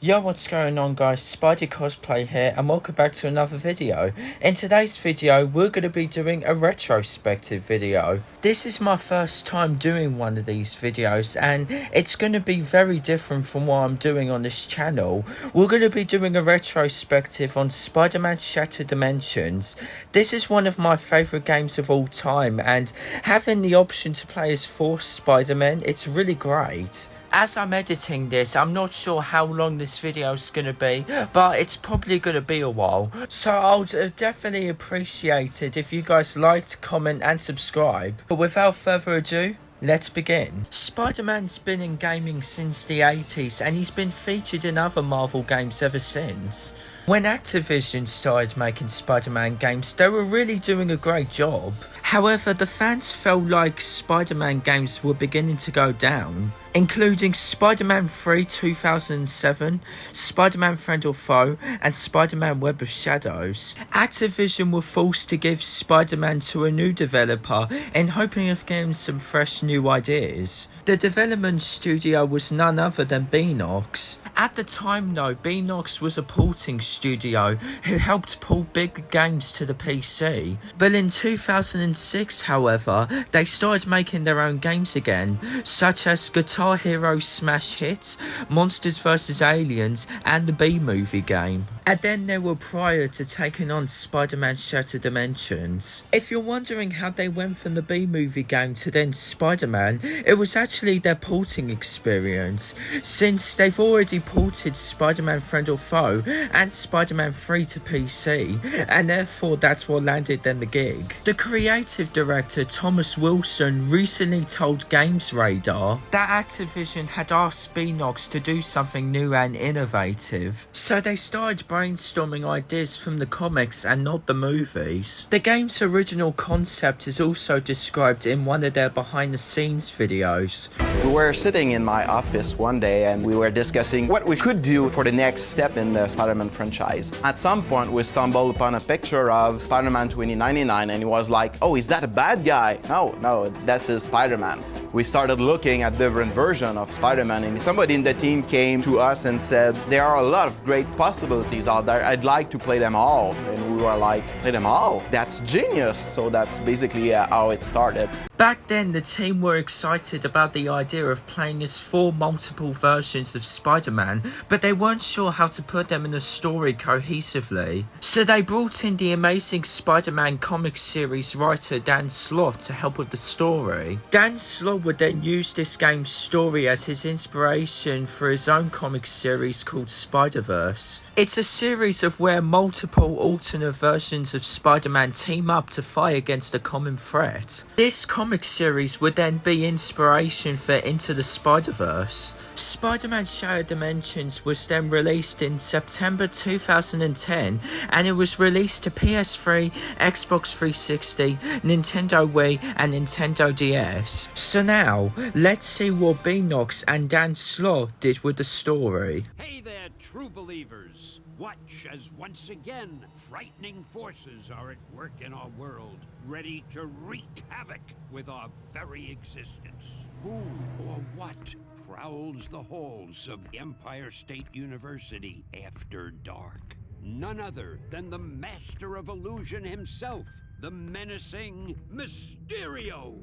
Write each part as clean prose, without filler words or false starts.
Yo, what's going on guys, Spidey Cosplay here and welcome back to another video. In today's video, we're going to be doing a retrospective video. This is my first time doing one of these videos and it's going to be very different from what I'm doing on this channel. We're going to be doing a retrospective on Spider-Man Shattered Dimensions. This is one of my favourite games of all time and having the option to play as 4 Spider-Men, it's really great. As I'm editing this, I'm not sure how long this video is going to be, but it's probably going to be a while. So I'll definitely appreciate it if you guys liked, comment and subscribe. But without further ado, let's begin. Spider-Man's been in gaming since the 80s and he's been featured in other Marvel games ever since. When Activision started making Spider-Man games, they were really doing a great job. However, the fans felt like Spider-Man games were beginning to go down, including Spider-Man 3 2007, Spider-Man Friend or Foe, and Spider-Man Web of Shadows. Activision were forced to give Spider-Man to a new developer in hoping of getting some fresh new ideas. The development studio was none other than Beanox. At the time though, Beanox was a porting studio who helped pull big games to the PC. But in 2006, however, they started making their own games again, such as Guitar Hero Smash Hits, Monsters vs Aliens, and the B-Movie game. And then they were prior to taking on Spider-Man Shattered Dimensions. If you're wondering how they went from the B-Movie game to then Spider-Man, it was actually their porting experience, since they've already ported Spider-Man Friend or Foe and Spider-Man 3 to PC, and therefore that's what landed them the gig. The creative director Thomas Wilson recently told Games Radar that Activision had asked Beanox to do something new and innovative, so they started brainstorming ideas from the comics and not the movies. The game's original concept is also described in one of their behind the scenes videos. We were sitting in my office one day and we were discussing what we could do for the next step in the Spider-Man franchise. At some point we stumbled upon a picture of Spider-Man 2099 and he was like, oh, is that a bad guy? No, that's his Spider-Man. We started looking at different versions of Spider-Man and somebody in the team came to us and said, there are a lot of great possibilities out there, I'd like to play them all. And we were like, play them all? That's genius! So that's basically how it started. Back then, the team were excited about the idea of playing as 4 multiple versions of Spider-Man, but they weren't sure how to put them in a story cohesively. So they brought in the Amazing Spider-Man comic series writer Dan Slott to help with the story. Dan Slott would then use this game's story as his inspiration for his own comic series called Spider-Verse. It's a series of where multiple alternate versions of Spider-Man team up to fight against a common threat. This comic series would then be inspiration for Into the Spider-Verse. Spider-Man Shattered Dimensions was then released in September 2010 and it was released to PS3, Xbox 360, Nintendo Wii and Nintendo DS. So now, let's see what Beanox and Dan Slott did with the story. Hey there, true believers. Watch as once again frightening forces are at work in our world, ready to wreak havoc with our very existence. Who or what prowls the halls of Empire State University after dark? None other than the master of illusion himself, the menacing Mysterio.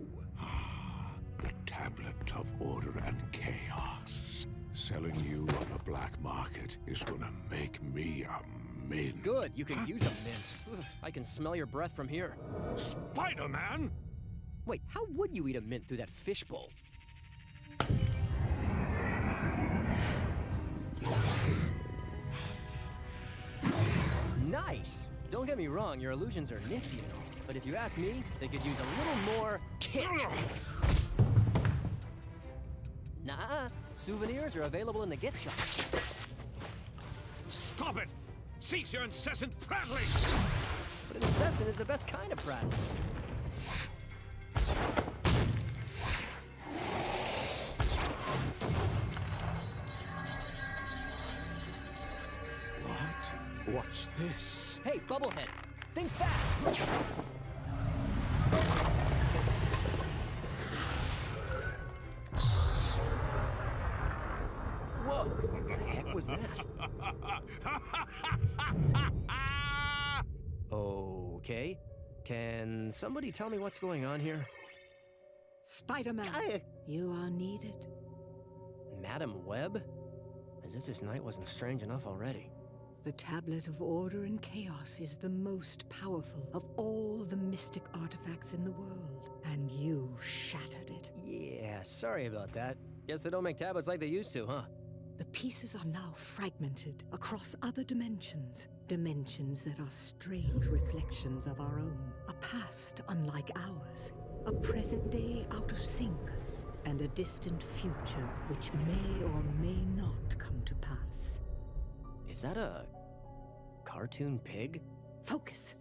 The tablet of order and chaos. Selling you on the black market is gonna make me a mint. Good, you can use a mint. Ugh, I can smell your breath from here. Spider-Man? Wait, how would you eat a mint through that fishbowl? Nice! Don't get me wrong, your illusions are nifty and all, but if you ask me, they could use a little more kick. Nah, souvenirs are available in the gift shop. Stop it! Cease your incessant prattling! But an assassin is the best kind of prattling. What? What's this? Hey, Bubblehead, think fast! Whoa, what the heck was that? Okay. Can somebody tell me what's going on here? Spider-Man, you are needed. Madam Web? As if this night wasn't strange enough already. The Tablet of Order and Chaos is the most powerful of all the mystic artifacts in the world, and you shattered it. Yeah, sorry about that. Guess they don't make tablets like they used to, huh? The pieces are now fragmented across other dimensions. Dimensions that are strange reflections of our own. A past unlike ours. A present day out of sync. And a distant future which may or may not come to pass. Is that a cartoon pig? Focus.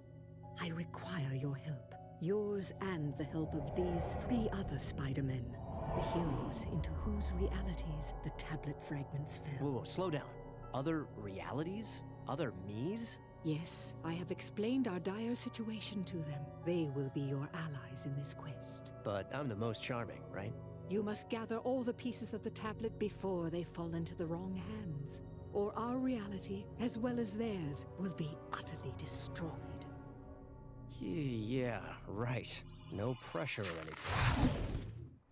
I require your help. Yours and the help of these 3 other Spider-Men. The heroes into whose realities the tablet fragments fell. Whoa, slow down. Other realities? Other me's? Yes, I have explained our dire situation to them. They will be your allies in this quest. But I'm the most charming, right? You must gather all the pieces of the tablet before they fall into the wrong hands. Or our reality, as well as theirs, will be utterly destroyed. Yeah, right. No pressure or anything.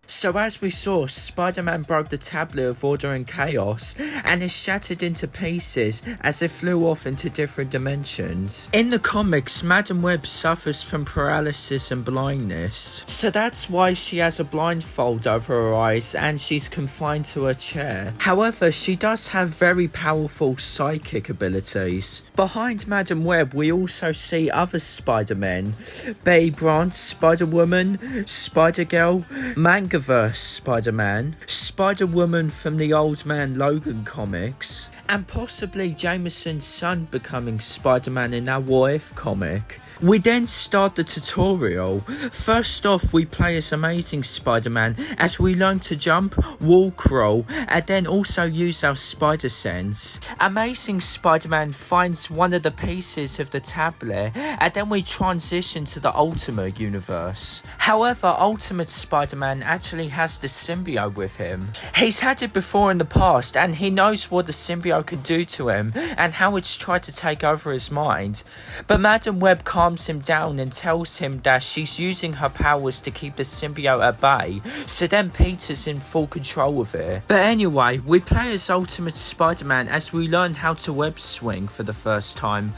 So as we saw, Spider-Man broke the Tablet of Order and Chaos and is shattered into pieces as it flew off into different dimensions. In the comics, Madam Web suffers from paralysis and blindness, so that's why she has a blindfold over her eyes and she's confined to her chair. However, she does have very powerful psychic abilities. Behind Madam Web, we also see other Spider-Men: Babe Runt, Spider-Woman, Spider-Girl, Mangaverse Spider-Man, Spider-Woman from the Old Man Logan comics, and possibly Jameson's son becoming Spider-Man in our What If comic. We then start the tutorial. First off, we play as Amazing Spider-Man as we learn to jump, wall crawl, and then also use our spider sense. Amazing Spider-Man finds one of the pieces of the tablet, and then we transition to the Ultimate universe. However, Ultimate Spider-Man actually has the symbiote with him. He's had it before in the past, and he knows what the symbiote could do to him, and how it's tried to take over his mind. But Madam Web calms him down and tells him that she's using her powers to keep the symbiote at bay, so then Peter's in full control of it. But anyway, we play as Ultimate Spider-Man as we learn how to web swing for the first time.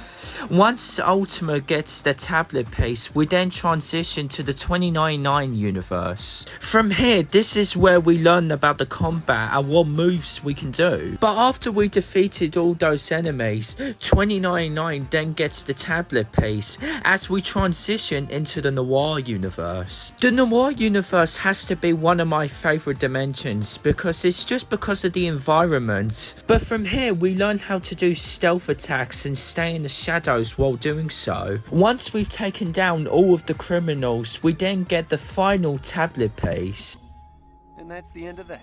Once Ultimate gets the tablet piece, we then transition to the 2099 universe. From here, this is where we learn about the combat and what moves we can do. But after we defeated all those enemies, 2099 then gets the tablet piece as we transition into the Noir universe. The Noir universe has to be one of my favourite dimensions because it's just because of the environment. But from here we learn how to do stealth attacks and stay in the shadows while doing so. Once we've taken down all of the criminals, we then get the final tablet piece. And that's the end of that.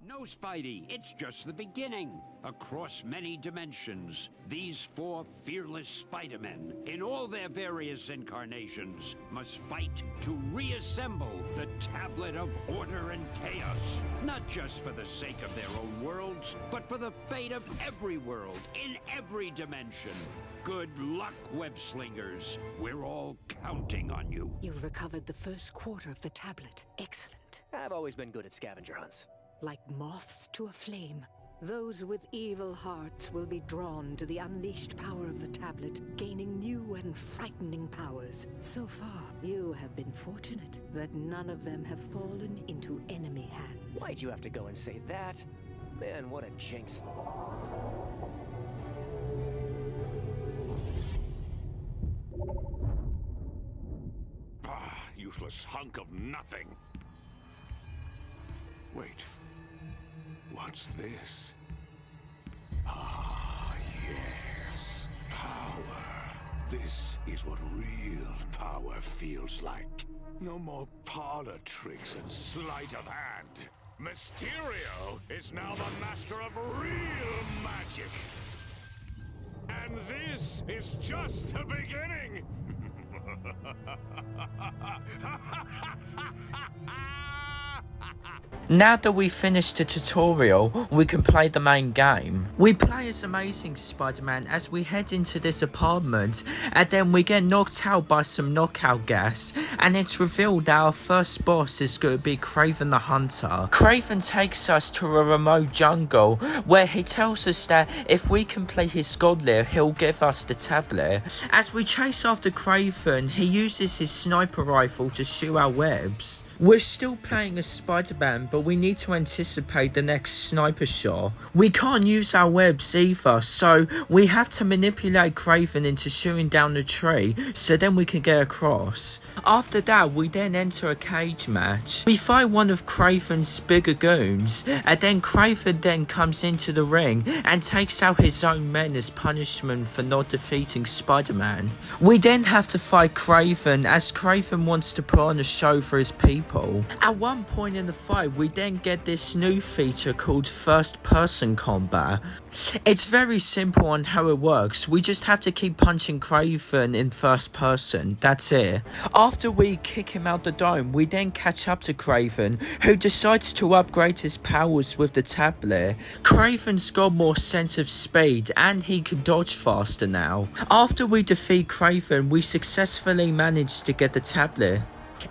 No, Spidey, it's just the beginning. Across many dimensions, these 4 fearless Spider-Men, in all their various incarnations, must fight to reassemble the Tablet of Order and Chaos. Not just for the sake of their own worlds, but for the fate of every world, in every dimension. Good luck, web-slingers. We're all counting on you. You've recovered the first quarter of the tablet. Excellent. I've always been good at scavenger hunts. Like moths to a flame, those with evil hearts will be drawn to the unleashed power of the tablet, gaining new and frightening powers. So far, you have been fortunate that none of them have fallen into enemy hands. Why'd you have to go and say that? Man, what a jinx. Ah, useless hunk of nothing. Wait. What's this? Ah, yes. Power. This is what real power feels like. No more parlor tricks and sleight of hand. Mysterio is now the master of real magic. And this is just the beginning. Now that we finished the tutorial, we can play the main game. We play as Amazing Spider-Man as we head into this apartment, and then we get knocked out by some knockout gas, and it's revealed that our first boss is going to be Kraven the Hunter. Kraven takes us to a remote jungle where he tells us that if we complete his gauntlet, he'll give us the tablet. As we chase after Kraven, he uses his sniper rifle to shoot our webs. We're still playing as Spider-Man, but we need to anticipate the next sniper shot. We can't use our webs either, so we have to manipulate Kraven into shooting down the tree so then we can get across. After that, we then enter a cage match. We fight one of Kraven's bigger goons, and then Kraven then comes into the ring and takes out his own men as punishment for not defeating Spider-Man. We then have to fight Kraven as Kraven wants to put on a show for his people. At one point in the fight, we then get this new feature called first person combat. It's very simple on how it works. We just have to keep punching Kraven in first person, that's it. After we kick him out the dome, we then catch up to Kraven, who decides to upgrade his powers with the tablet. Kraven's got more sense of speed and he can dodge faster now. After we defeat Kraven, we successfully manage to get the tablet.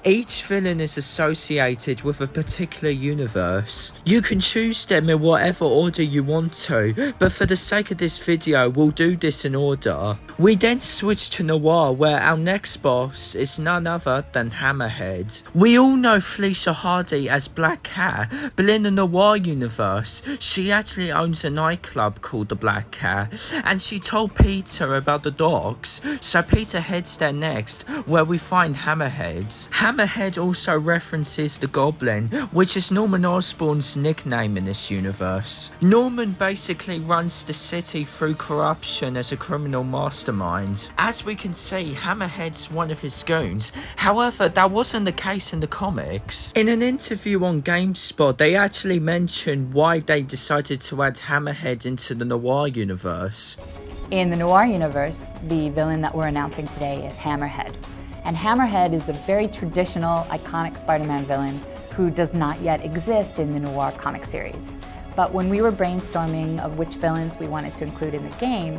Each villain is associated with a particular universe. You can choose them in whatever order you want to, but for the sake of this video, we'll do this in order. We then switch to Noir, where our next boss is none other than Hammerhead. We all know Felicia Hardy as Black Cat, but in the Noir universe, she actually owns a nightclub called the Black Cat, and she told Peter about the dogs, so Peter heads there next, where we find Hammerhead. Hammerhead also references the Goblin, which is Norman Osborn's nickname in this universe. Norman basically runs the city through corruption as a criminal mastermind. As we can see, Hammerhead's one of his goons, however that wasn't the case in the comics. In an interview on GameSpot, they actually mentioned why they decided to add Hammerhead into the Noir universe. In the Noir universe, the villain that we're announcing today is Hammerhead. And Hammerhead is a very traditional, iconic Spider-Man villain who does not yet exist in the Noir comic series. But when we were brainstorming of which villains we wanted to include in the game,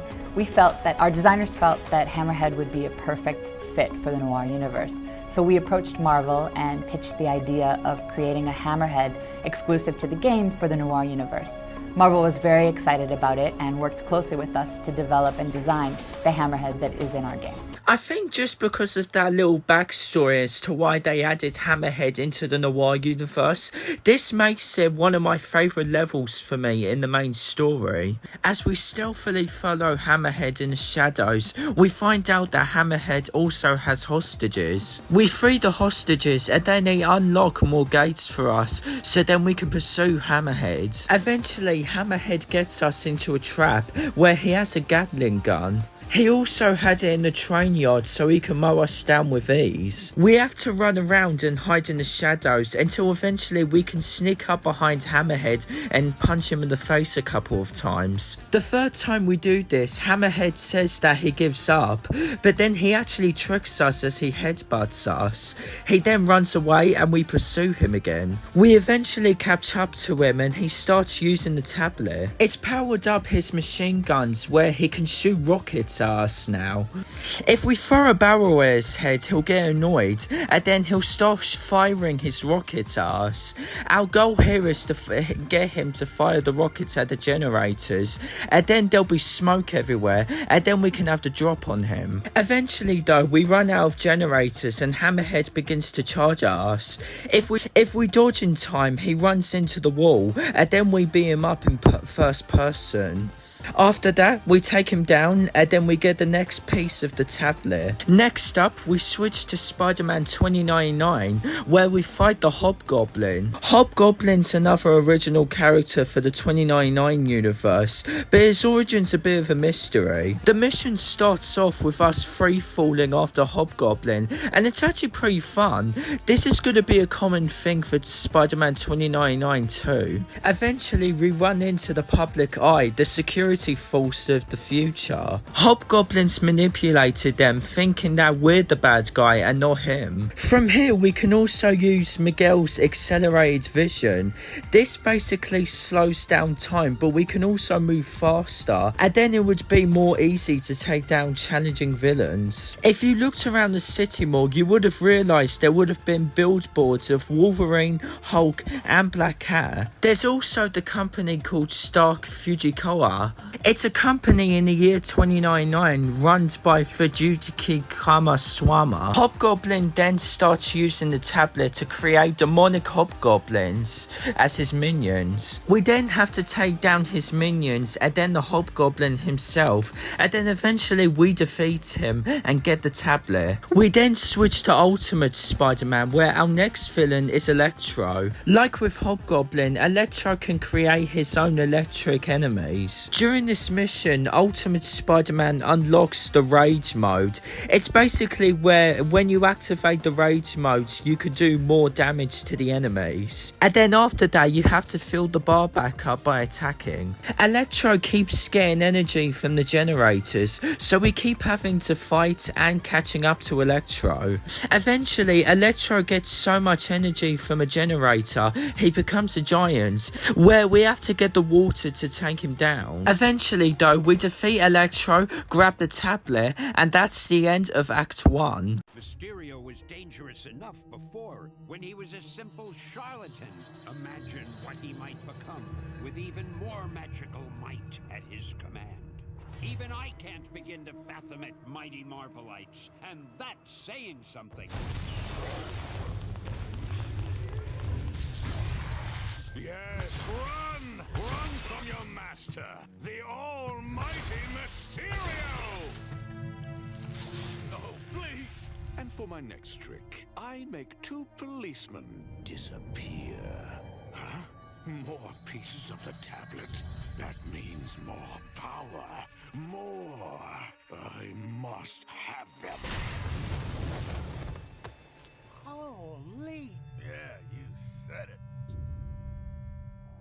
our designers felt that Hammerhead would be a perfect fit for the Noir universe. So we approached Marvel and pitched the idea of creating a Hammerhead exclusive to the game for the Noir universe. Marvel was very excited about it and worked closely with us to develop and design the Hammerhead that is in our game. I think just because of that little backstory as to why they added Hammerhead into the Noir universe, this makes it one of my favourite levels for me in the main story. As we stealthily follow Hammerhead in the shadows, we find out that Hammerhead also has hostages. We free the hostages and then they unlock more gates for us, so then we can pursue Hammerhead. Eventually, Hammerhead gets us into a trap where he has a Gatling gun. He also had it in the train yard so he can mow us down with ease. We have to run around and hide in the shadows until eventually we can sneak up behind Hammerhead and punch him in the face a couple of times. The third time we do this, Hammerhead says that he gives up, but then he actually tricks us as he headbutts us. He then runs away and we pursue him again. We eventually catch up to him and he starts using the tablet. It's powered up his machine guns where he can shoot rockets us now. If we throw a barrel at his head, he'll get annoyed and then he'll start firing his rockets at us. Our goal here is to get him to fire the rockets at the generators, and then there'll be smoke everywhere, and then we can have the drop on him. Eventually though, we run out of generators and Hammerhead begins to charge at us. If we dodge in time, he runs into the wall and then we beat him up in first person. After that, we take him down and then we get the next piece of the tablet. Next up, we switch to Spider-Man 2099, where we fight the Hobgoblin. Hobgoblin's another original character for the 2099 universe, but his origin's a bit of a mystery. The mission starts off with us free falling after Hobgoblin, and it's actually pretty fun. This is going to be a common thing for Spider-Man 2099 too. Eventually, we run into the public eye, the security security force of the future. Hobgoblins manipulated them, thinking that we're the bad guy and not him. From here, we can also use Miguel's accelerated vision. This basically slows down time, but we can also move faster, and then it would be more easy to take down challenging villains. If you looked around the city more, you would have realised there would have been billboards of Wolverine, Hulk and Black Cat. There's also the company called Stark Fujikawa. It's a company in the year 2099 run by Fujiki Kamaswama. Hobgoblin then starts using the tablet to create demonic hobgoblins as his minions. We then have to take down his minions and then the hobgoblin himself, and then eventually we defeat him and get the tablet. We then switch to Ultimate Spider-Man, where our next villain is Electro. Like with Hobgoblin, Electro can create his own electric enemies. During this mission, Ultimate Spider-Man unlocks the Rage mode. It's basically where when you activate the Rage mode, you can do more damage to the enemies. And then after that, you have to fill the bar back up by attacking. Electro keeps getting energy from the generators, so we keep having to fight and catching up to Electro. Eventually, Electro gets so much energy from a generator, he becomes a giant, where we have to get the water to take him down. Eventually though, we defeat Electro, grab the tablet, and that's the end of Act 1. Mysterio was dangerous enough before, when he was a simple charlatan. Imagine what he might become, with even more magical might at his command. Even I can't begin to fathom it, mighty Marvelites, and that's saying something. Yes, run! Run from your master, the almighty Mysterio! Oh, please! And for my next trick, I make 2 policemen disappear. Huh? More pieces of the tablet. That means more power. More. I must have them. Holy! Yeah, you said it.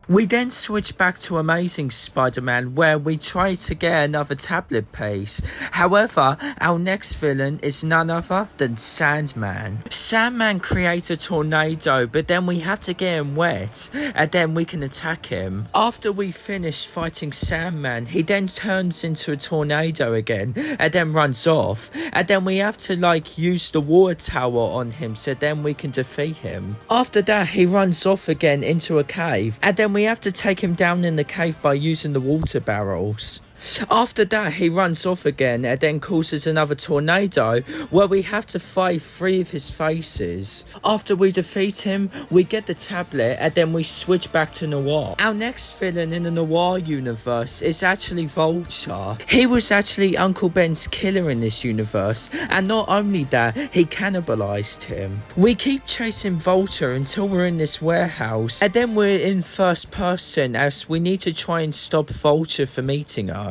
We then switch back to Amazing Spider-Man, where we try to get another tablet piece. However, our next villain is none other than Sandman. Sandman creates a tornado, but then we have to get him wet, and then we can attack him. After we finish fighting Sandman, he then turns into a tornado again, and then runs off. And then we have to use the water tower on him, so then we can defeat him. After that, he runs off again into a cave, and then we have to take him down in the cave by using the water barrels. After that, he runs off again and then causes another tornado where we have to fight 3 of his faces. After we defeat him, we get the tablet and then we switch back to Noir. Our next villain in the Noir universe is actually Vulture. He was actually Uncle Ben's killer in this universe, and not only that, he cannibalized him. We keep chasing Vulture until we're in this warehouse, and then we're in first person as we need to try and stop Vulture from eating us.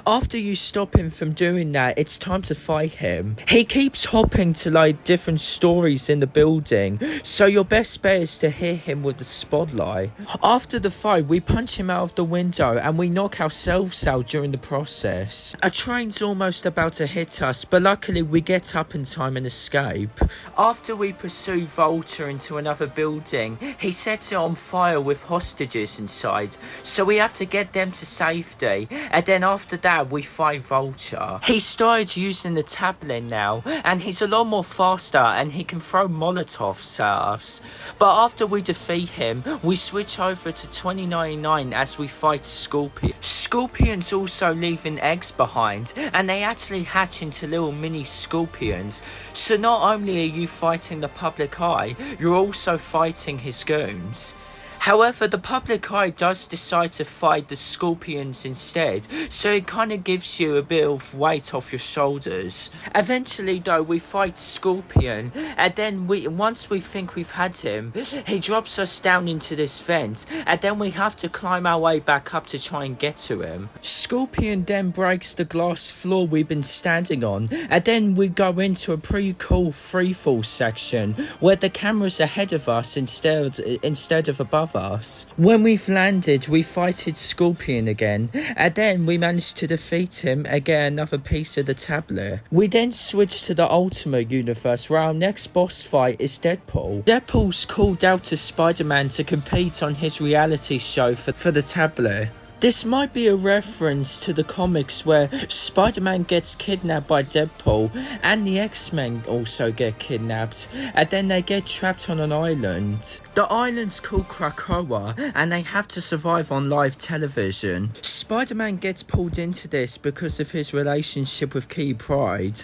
After you stop him from doing that, it's time to fight him. He keeps hopping to different stories in the building, so your best bet is to hit him with the spotlight. After the fight, we punch him out of the window and we knock ourselves out during the process. A train's almost about to hit us, but luckily we get up in time and escape. After we pursue Vulture into another building, he sets it on fire with hostages inside, so we have to get them to safety, and then after that we fight Vulture. He started using the tablet now, and he's a lot more faster and he can throw Molotovs at us. But after we defeat him, we switch over to 2099 as we fight Scorpion. Scorpions also leaving eggs behind, and they actually hatch into little mini scorpions. So not only are you fighting the public eye, you're also fighting his goons. However, the public eye does decide to fight the scorpions instead, so it kind of gives you a bit of weight off your shoulders. Eventually though, we fight Scorpion, and then once we think we've had him, he drops us down into this vent, and then we have to climb our way back up to try and get to him. Scorpion then breaks the glass floor we've been standing on, and then we go into a pretty cool freefall section where the camera's ahead of us instead of above above us. When we've landed, we fighted Scorpion again, and then we managed to defeat him and get another piece of the tablet. We then switch to the Ultimate Universe, where our next boss fight is Deadpool. Deadpool's called out to Spider-Man to compete on his reality show for the tablet. This might be a reference to the comics where Spider-Man gets kidnapped by Deadpool and the X-Men also get kidnapped, and then they get trapped on an island. The island's called Krakoa and they have to survive on live television. Spider-Man gets pulled into this because of his relationship with Kitty Pryde.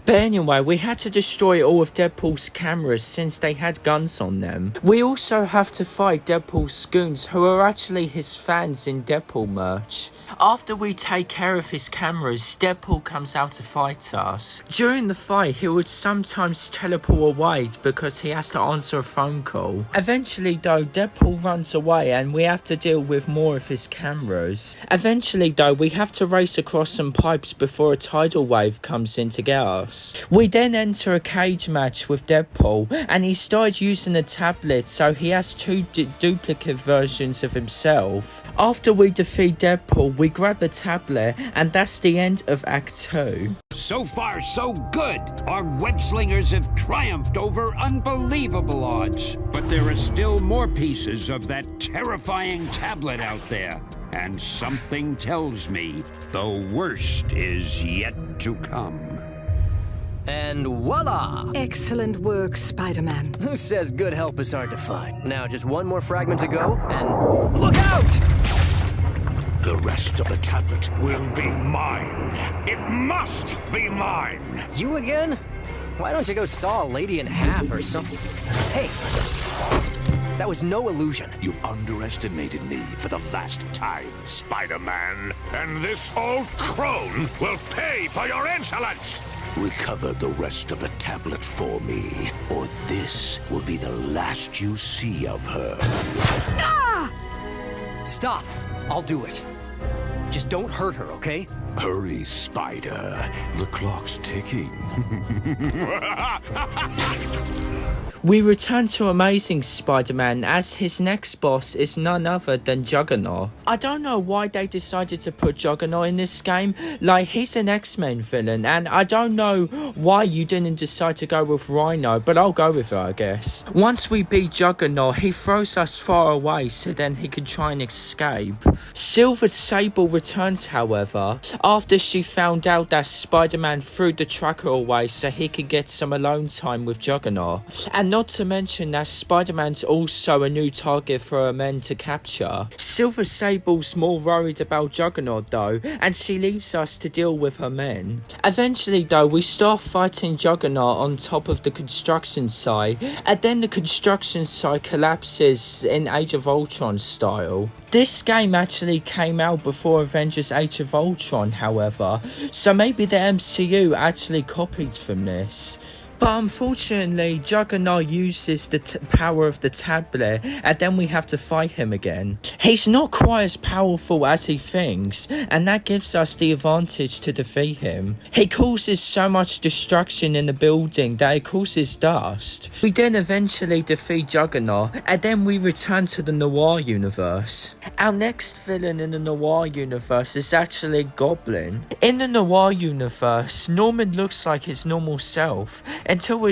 But anyway, we had to destroy all of Deadpool's cameras since they had guns on them. We also have to fight Deadpool's goons, who are actually his fans in Deadpool merch. After we take care of his cameras, Deadpool comes out to fight us. During the fight, he would sometimes teleport away because he has to answer a phone call. Eventually though, Deadpool runs away and we have to deal with more of his cameras. Eventually though, we have to race across some pipes before a tidal wave comes in to get us. We then enter a cage match with Deadpool and he started using a tablet, so he has two duplicate versions of himself. After we defeat Deadpool, we grab the tablet and that's the end of Act 2. So far, so good. Our web-slingers have triumphed over unbelievable odds. But there are still more pieces of that terrifying tablet out there. And something tells me the worst is yet to come. And voila! Excellent work, Spider-Man. Who says good help is hard to find? Now just one more fragment to go, and look out! The rest of the tablet will be mine. It must be mine. You again? Why don't you go saw a lady in half or something? Hey! That was no illusion. You've underestimated me for the last time, Spider-Man. And this old crone will pay for your insolence! Recover the rest of the tablet for me, or this will be the last you see of her. Stop! I'll do it. Just don't hurt her, okay? Hurry, Spider. The clock's ticking. We return to Amazing Spider-Man as his next boss is none other than Juggernaut. I don't know why they decided to put Juggernaut in this game. Like, he's an X-Men villain, and I don't know why you didn't decide to go with Rhino, but I'll go with her, I guess. Once we beat Juggernaut, he throws us far away so then he can try and escape. Silver Sable returns, however, after she found out that Spider-Man threw the tracker away so he could get some alone time with Juggernaut. And not to mention that Spider-Man's also a new target for her men to capture. Silver Sable's more worried about Juggernaut though, and she leaves us to deal with her men. Eventually though, we start fighting Juggernaut on top of the construction site, and then the construction site collapses in Age of Ultron style. This game actually came out before Avengers Age of Ultron, however, so maybe the MCU actually copied from this. But unfortunately, Juggernaut uses the power of the tablet, and then we have to fight him again. He's not quite as powerful as he thinks, and that gives us the advantage to defeat him. He causes so much destruction in the building that it causes dust. We then eventually defeat Juggernaut, and then we return to the Noir universe. Our next villain in the Noir universe is actually Goblin. In the Noir universe, Norman looks like his normal self, until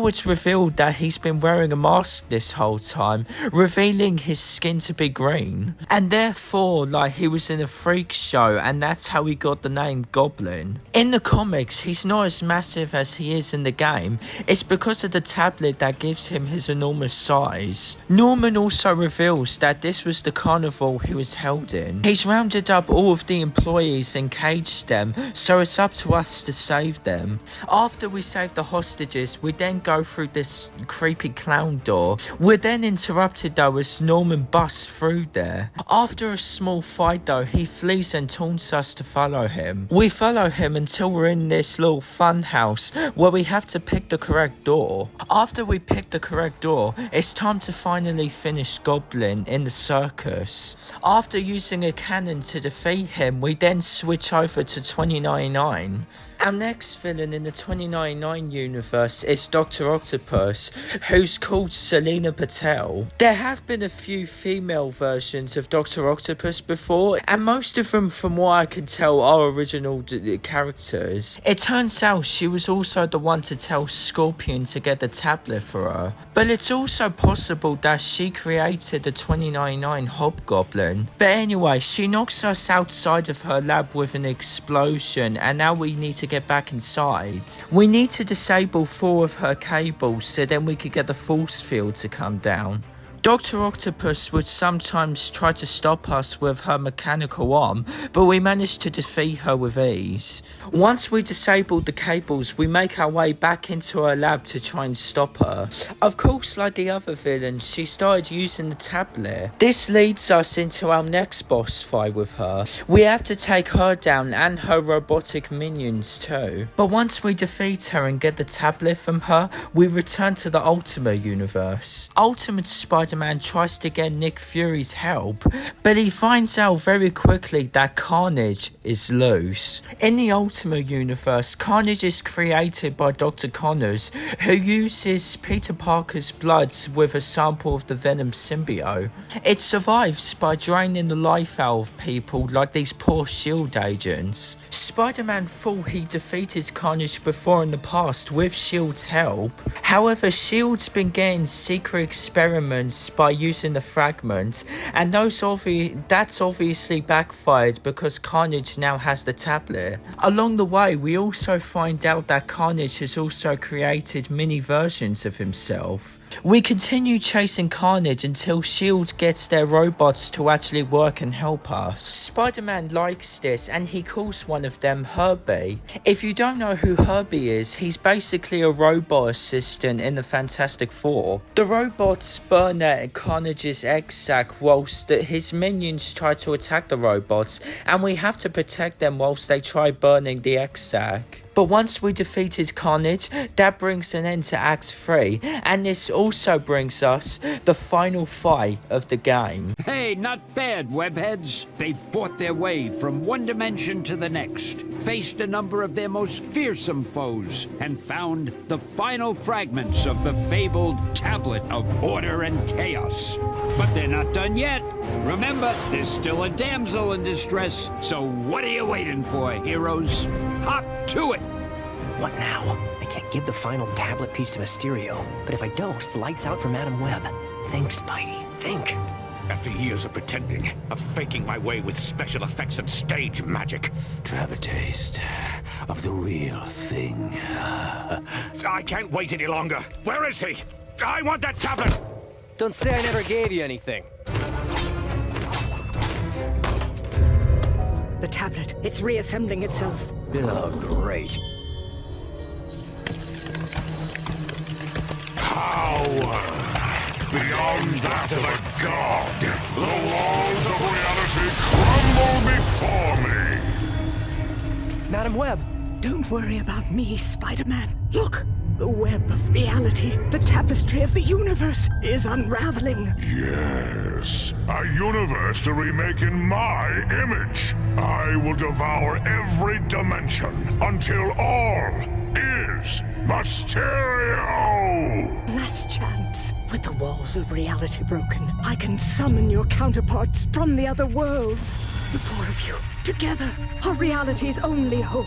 it's revealed that he's been wearing a mask this whole time, revealing his skin to be green. And therefore, like, he was in a freak show, and that's how he got the name Goblin. In the comics, he's not as massive as he is in the game. It's because of the tablet that gives him his enormous size. Norman also reveals that this was the carnival he was held in. He's rounded up all of the employees and caged them, so it's up to us to save them. After we save the hostages, we then go through this creepy clown door. We're then interrupted though as Norman busts through there. After a small fight though, he flees and taunts us to follow him. We follow him until we're in this little fun house where we have to pick the correct door. After we pick the correct door, it's time to finally finish Goblin in the circus. After using a cannon to defeat him, we then switch over to 2099. Our next villain in the 2099 universe is Dr. Octopus, who's called Selena Patel. There have been a few female versions of Dr. Octopus before, and most of them, from what I can tell, are original characters. It turns out she was also the one to tell Scorpion to get the tablet for her, but it's also possible that she created the 2099 Hobgoblin. But anyway, she knocks us outside of her lab with an explosion, and now we need to get back inside. We need to disable 4 of her cables so then we could get the force field to come down. Dr. Octopus would sometimes try to stop us with her mechanical arm, but we managed to defeat her with ease. Once we disabled the cables, we make our way back into her lab to try and stop her. Of course, like the other villains, she started using the tablet. This leads us into our next boss fight with her. We have to take her down and her robotic minions too. But once we defeat her and get the tablet from her, we return to the Ultimate universe. Ultimate Spider-Man tries to get Nick Fury's help, but he finds out very quickly that Carnage is loose. In the Ultimate universe, Carnage is created by Dr. Connors, who uses Peter Parker's blood with a sample of the Venom symbiote. It survives by draining the life out of people like these poor SHIELD agents. Spider-Man thought he defeated Carnage before in the past with SHIELD's help. However, SHIELD's been getting secret experiments by using the fragment, and that's obviously backfired because Carnage now has the tablet. Along the way, we also find out that Carnage has also created mini versions of himself. We continue chasing Carnage until SHIELD gets their robots to actually work and help us. Spider-Man likes this and he calls one of them Herbie. If you don't know who Herbie is, he's basically a robot assistant in the Fantastic Four. The robots burn at Carnage's egg sac whilst his minions try to attack the robots, and we have to protect them whilst they try burning the egg sac. But once we defeated Carnage, that brings an end to Act 3, and this also brings us the final fight of the game. Hey, not bad, webheads. They fought their way from one dimension to the next, faced a number of their most fearsome foes, and found the final fragments of the fabled Tablet of Order and Chaos. But they're not done yet. Remember, there's still a damsel in distress, so what are you waiting for, heroes? Hop to it! What now? I can't give the final tablet piece to Mysterio, but if I don't, it's lights out for Madam Web. Think, Spidey, think. After years of pretending, of faking my way with special effects and stage magic, to have a taste of the real thing. I can't wait any longer. Where is he? I want that tablet! Don't say I never gave you anything. The tablet, it's reassembling itself. Oh, great. Power! Beyond that of a god, the walls of reality crumble before me! Madam Web! Don't worry about me, Spider-Man. Look! The web of reality, the tapestry of the universe, is unraveling. Yes, a universe to remake in my image. I will devour every dimension until all is Mysterio! Last chance. With the walls of reality broken, I can summon your counterparts from the other worlds. The 4 of you, together, are reality's only hope.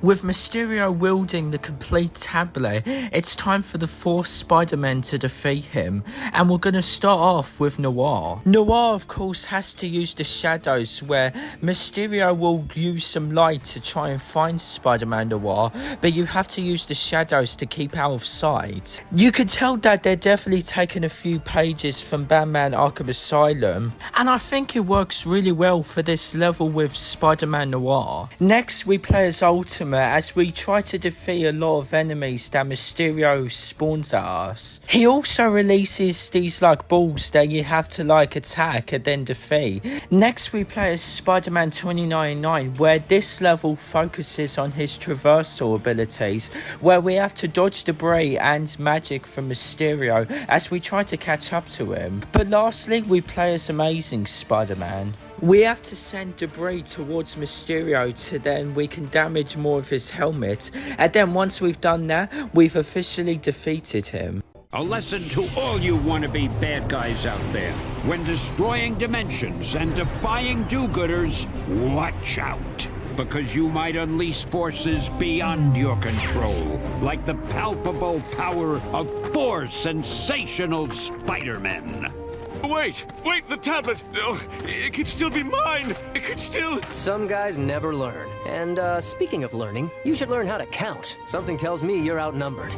With Mysterio wielding the complete tablet, it's time for the 4 Spider-Men to defeat him, and we're going to start off with Noir. Noir, of course, has to use the shadows, where Mysterio will use some light to try and find Spider-Man Noir, but you have to use the shadows to keep out of sight. You could tell that they're definitely taking a few pages from Batman Arkham Asylum, and I think it works really well for this level with Spider-Man Noir. Next, we play as Ultimate as we try to defeat a lot of enemies that Mysterio spawns at us. He also releases these balls that you have to attack and then defeat. Next we play as Spider-Man 2099, where this level focuses on his traversal abilities, where we have to dodge debris and magic from Mysterio as we try to catch up to him. But lastly we play as Amazing Spider-Man. We have to send debris towards Mysterio so then we can damage more of his helmet, and then once we've done that, we've officially defeated him. A lesson to all you wannabe bad guys out there. When destroying dimensions and defying do-gooders, watch out. Because you might unleash forces beyond your control. Like the palpable power of four sensational Spider-Men. Wait, the tablet! Oh, it could still be mine! It could still... Some guys never learn. And, speaking of learning, you should learn how to count. Something tells me you're outnumbered.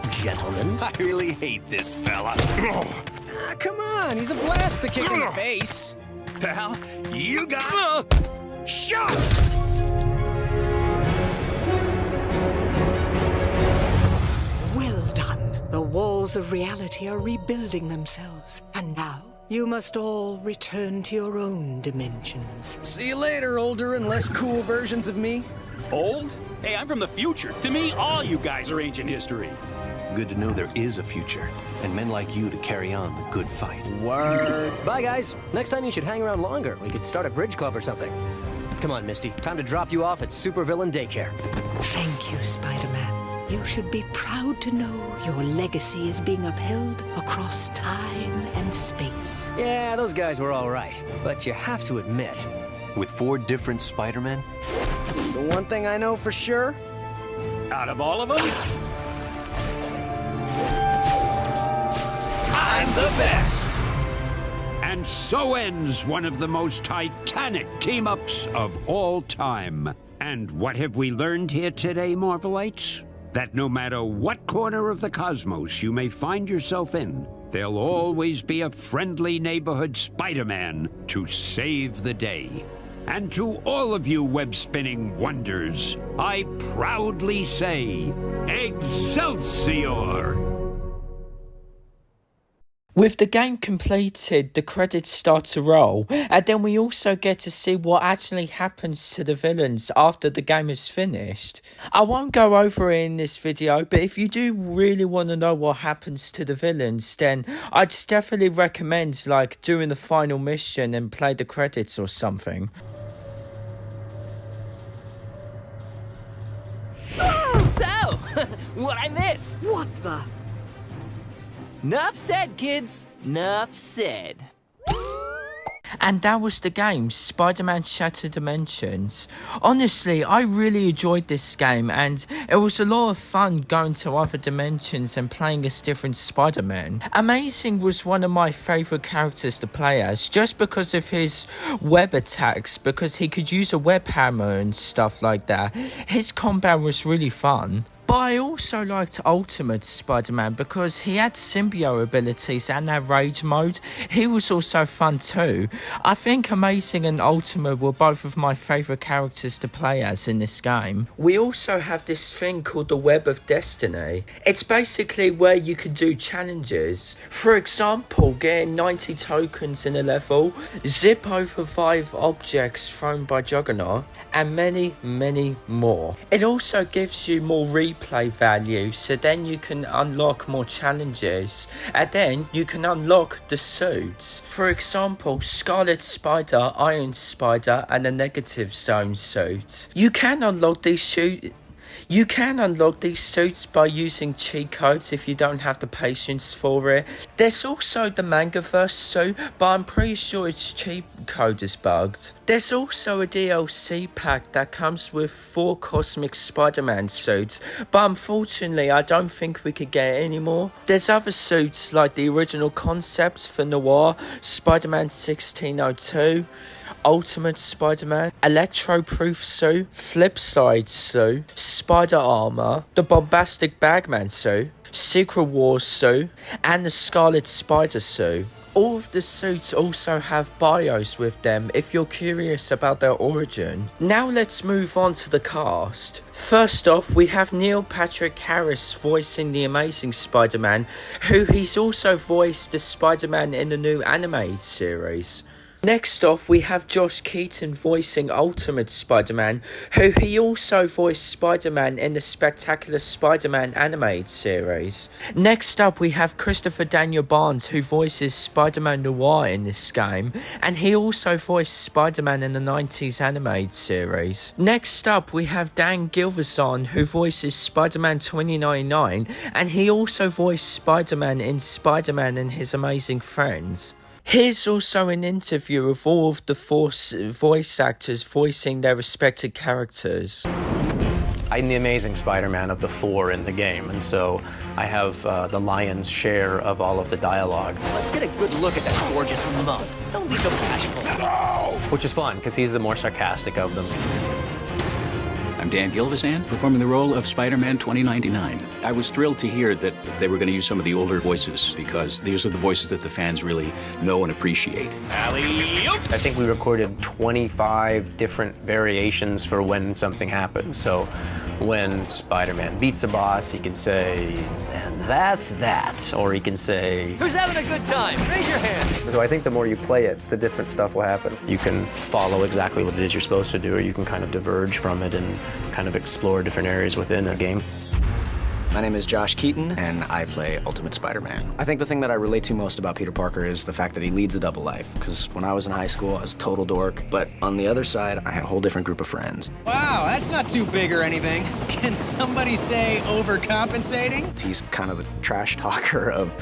Gentlemen. I really hate this fella. Come on, he's a blast to kick in the face. Pal, you got... Shut! Well done. The walls of reality are rebuilding themselves. And now, you must all return to your own dimensions. See you later, older and less cool versions of me. Old? Hey, I'm from the future. To me, all you guys are ancient history. Good to know there is a future, and men like you to carry on the good fight. Word. Bye, guys. Next time you should hang around longer. We could start a bridge club or something. Come on, Misty. Time to drop you off at Supervillain Daycare. Thank you, Spider-Man. You should be proud to know your legacy is being upheld across time and space. Yeah, those guys were all right. But you have to admit... With 4 different Spider-Men? The one thing I know for sure... Out of all of them, I'm the best! And so ends one of the most titanic team-ups of all time. And what have we learned here today, Marvelites? That no matter what corner of the cosmos you may find yourself in, there'll always be a friendly neighborhood Spider-Man to save the day. And to all of you web-spinning wonders, I proudly say, Excelsior! With the game completed, the credits start to roll, and then we also get to see what actually happens to the villains after the game is finished. I won't go over it in this video, but if you do really want to know what happens to the villains, then I'd definitely recommend doing the final mission and play the credits or something. So, what'd I miss? What the? Nuff said, kids. Nuff said. And that was the game, Spider-Man Shattered Dimensions. Honestly, I really enjoyed this game, and it was a lot of fun going to other dimensions and playing as different Spider-Man. Amazing was one of my favourite characters to play as, just because of his web attacks, because he could use a web hammer and stuff like that. His combat was really fun. But I also liked Ultimate Spider-Man because he had symbiote abilities and that rage mode. He was also fun too. I think Amazing and Ultimate were both of my favourite characters to play as in this game. We also have this thing called the Web of Destiny. It's basically where you can do challenges. For example, getting 90 tokens in a level, zip over 5 objects thrown by Juggernaut, and many, many more. It also gives you more replay value, so then you can unlock more challenges, and then you can unlock the suits. For example, Scarlet Spider, Iron Spider, and a Negative Zone suit. You can unlock these suits by using cheat codes if you don't have the patience for it. There's also the Mangaverse suit, but I'm pretty sure its cheat code is bugged. There's also a DLC pack that comes with 4 Cosmic Spider-Man suits, but unfortunately I don't think we could get any more. There's other suits like the original concepts for Noir, Spider-Man 1602, Ultimate Spider-Man, Electro-Proof suit, Flipside suit, Spider Armor, the Bombastic Bagman suit, Secret Wars suit, and the Scarlet Spider suit. All of the suits also have bios with them if you're curious about their origin. Now let's move on to the cast. First off, we have Neil Patrick Harris voicing the Amazing Spider-Man, who he's also voiced as Spider-Man in the new animated series. Next off, we have Josh Keaton voicing Ultimate Spider-Man, who he also voiced Spider-Man in the Spectacular Spider-Man animated series. Next up, we have Christopher Daniel Barnes, who voices Spider-Man Noir in this game, and he also voiced Spider-Man in the 90s animated series. Next up, we have Dan Gilvezan, who voices Spider-Man 2099, and he also voiced Spider-Man in Spider-Man and His Amazing Friends. Here's also an interview of all of the voice actors voicing their respective characters. I'm the Amazing Spider-Man of the 4 in the game, and so I have the lion's share of all of the dialogue. Let's get a good look at that gorgeous mug. Don't be so bashful. Which is fun, because he's the more sarcastic of them. I'm Dan Gilvezan, performing the role of Spider-Man 2099. I was thrilled to hear that they were going to use some of the older voices, because these are the voices that the fans really know and appreciate. I think we recorded 25 different variations for when something happens. So when Spider-Man beats a boss, he can say, and that's that. Or he can say, Who's having a good time? Raise your hand. so I think the more you play it, the different stuff will happen. You can follow exactly what it is you're supposed to do, or you can kind of diverge from it and kind of explore different areas within a game. My name is Josh Keaton, and I play Ultimate Spider-Man. I think the thing that I relate to most about Peter Parker is the fact that he leads a double life, because when I was in high school, I was a total dork, but on the other side, I had a whole different group of friends. Wow, that's not too big or anything. Can somebody say overcompensating? He's kind of the trash talker of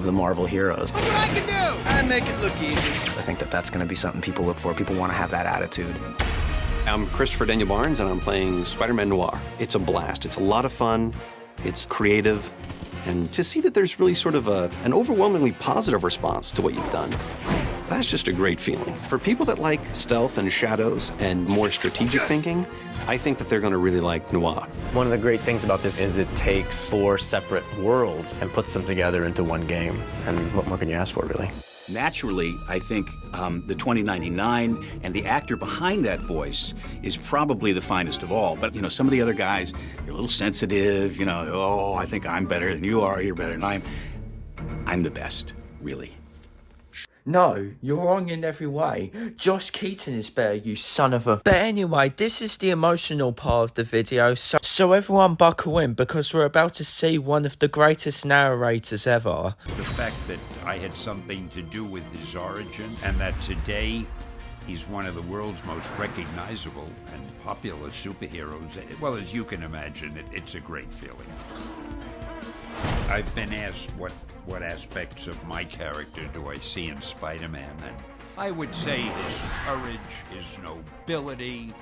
the Marvel heroes. Look what I can do! I make it look easy. I think that that's going to be something people look for. People want to have that attitude. I'm Christopher Daniel Barnes, and I'm playing Spider-Man Noir. It's a blast. It's a lot of fun. It's creative. And to see that there's really sort of an overwhelmingly positive response to what you've done, that's just a great feeling. For people that like stealth and shadows and more strategic thinking, I think that they're going to really like Noir. One of the great things about this is it takes 4 separate worlds and puts them together into one game. And what more can you ask for, really? Naturally, I think the 2099 and the actor behind that voice is probably the finest of all. But, you know, some of the other guys, they're a little sensitive, you know, oh, I think I'm better than you are, you're better than I'm the best, really. No, you're wrong in every way. Josh Keaton is better, you son of a... But anyway, this is the emotional part of the video, so everyone buckle in, because we're about to see one of the greatest narrators ever. The fact that I had something to do with his origin, and that today he's one of the world's most recognizable and popular superheroes, well, as you can imagine, it's a great feeling. I've been asked what aspects of my character do I see in Spider-Man, and I would say his courage, his nobility,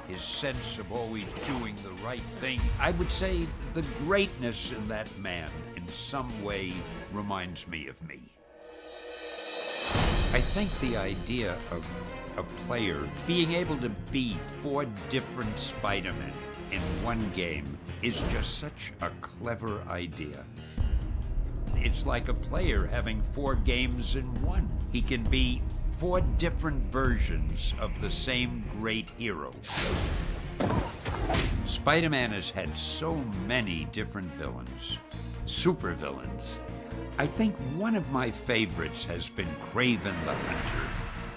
his sense of always doing the right thing. I would say the greatness in that man in some way reminds me of me. I think the idea of a player being able to be 4 different Spider-Men in one game is just such a clever idea. It's like a player having 4 games in one. He can be 4 different versions of the same great hero. Spider-Man has had so many different villains, supervillains. I think one of my favorites has been Kraven the Hunter,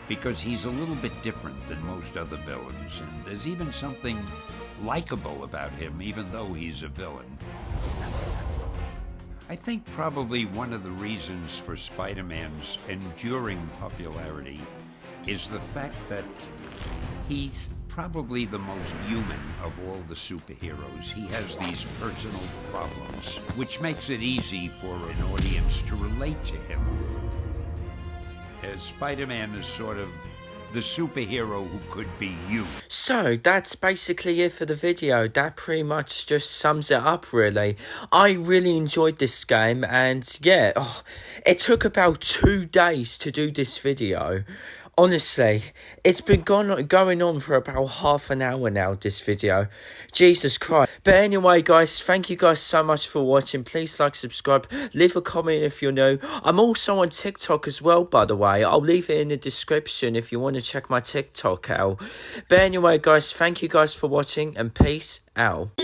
because he's a little bit different than most other villains, and there's even something likable about him, even though he's a villain. I think probably one of the reasons for Spider-Man's enduring popularity is the fact that he's probably the most human of all the superheroes. He has these personal problems, which makes it easy for an audience to relate to him. As Spider-Man is sort of the superhero who could be you. So that's basically it for the video. That pretty much just sums it up, really. I really enjoyed this game, and yeah, it took about 2 days to do this video. Honestly, it's been going on for about half an hour now, this video. Jesus Christ. But anyway, guys, thank you guys so much for watching. Please like, subscribe, leave a comment if you're new. I'm also on TikTok as well, by the way. I'll leave it in the description if you want to check my TikTok out. But anyway, guys, thank you guys for watching, and peace out.